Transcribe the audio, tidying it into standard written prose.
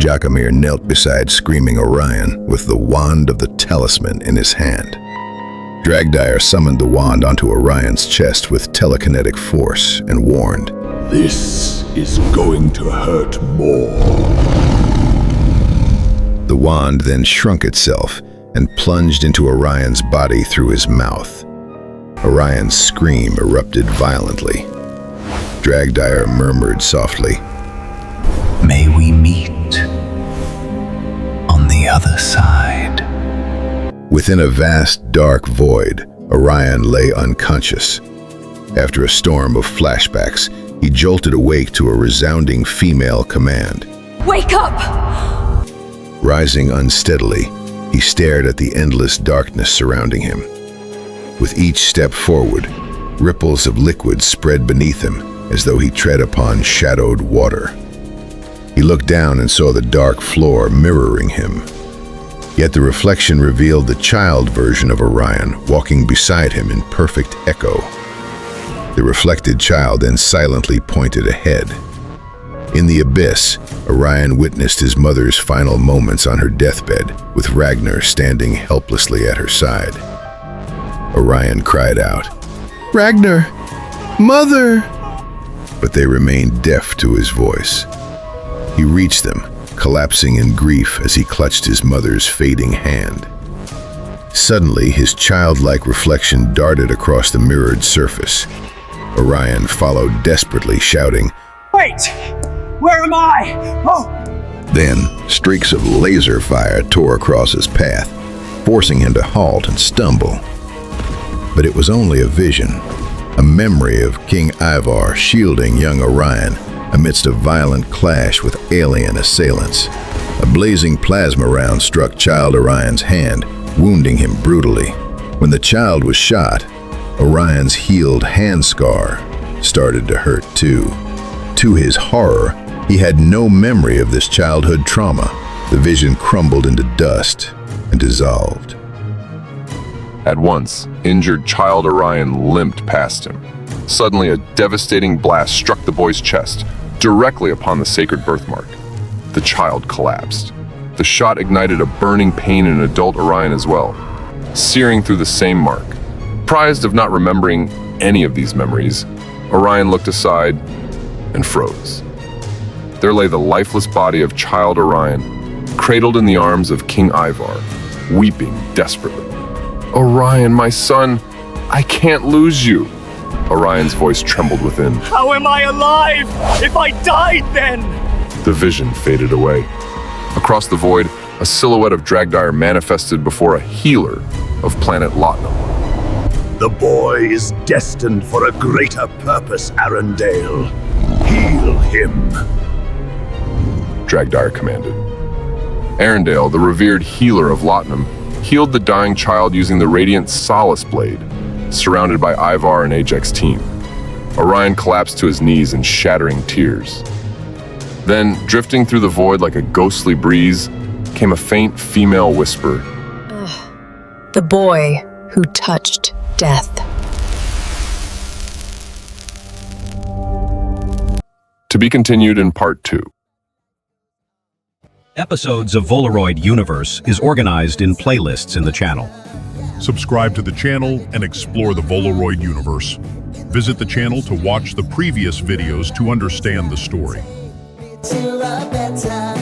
Jacomir knelt beside screaming Orion with the wand of the talisman in his hand. Dragdire summoned the wand onto Orion's chest with telekinetic force and warned, "This is going to hurt more." The wand then shrunk itself and plunged into Orion's body through his mouth. Orion's scream erupted violently. Dragdire murmured softly, "May we meet on the other side." Within a vast, dark void, Orion lay unconscious. After a storm of flashbacks, he jolted awake to a resounding female command. "Wake up!" Rising unsteadily, he stared at the endless darkness surrounding him. With each step forward, ripples of liquid spread beneath him as though he tread upon shadowed water. He looked down and saw the dark floor mirroring him. Yet the reflection revealed the child version of Orion walking beside him in perfect echo. The reflected child then silently pointed ahead. In the abyss, Orion witnessed his mother's final moments on her deathbed, with Ragnar standing helplessly at her side. Orion cried out, "Ragnar! Mother!" But they remained deaf to his voice. He reached them, collapsing in grief as he clutched his mother's fading hand. Suddenly, his childlike reflection darted across the mirrored surface. Orion followed desperately, shouting, "Wait! Where am I? Oh!" Then, streaks of laser fire tore across his path, forcing him to halt and stumble. But it was only a vision, a memory of King Ivar shielding young Orion amidst a violent clash with alien assailants. A blazing plasma round struck Child Orion's hand, wounding him brutally. When the child was shot, Orion's healed hand scar started to hurt too. To his horror, he had no memory of this childhood trauma. The vision crumbled into dust and dissolved. At once, injured Child Orion limped past him. Suddenly, a devastating blast struck the boy's chest, directly upon the sacred birthmark. The child collapsed. The shot ignited a burning pain in adult Orion as well, searing through the same mark. Surprised of not remembering any of these memories, Orion looked aside and froze. There lay the lifeless body of Child Orion, cradled in the arms of King Ivar, weeping desperately. "Orion, my son, I can't lose you." Orion's voice trembled within. "How am I alive if I died then?" The vision faded away. Across the void, a silhouette of Dragdire manifested before a healer of planet Lotnum. "The boy is destined for a greater purpose, Arendelle. Heal him." Dragdire commanded. Arendelle, the revered healer of Lotnum, healed the dying child using the radiant Solace Blade, surrounded by Ivar and Ajax's team. Orion collapsed to his knees in shattering tears. Then, drifting through the void like a ghostly breeze, came a faint female whisper. The boy who touched death. To be continued in Part 2. Episodes of Voleroid Universe is organized in playlists in the channel. Subscribe to the channel and explore the Voleroid universe. Visit the channel to watch the previous videos to understand the story. To a better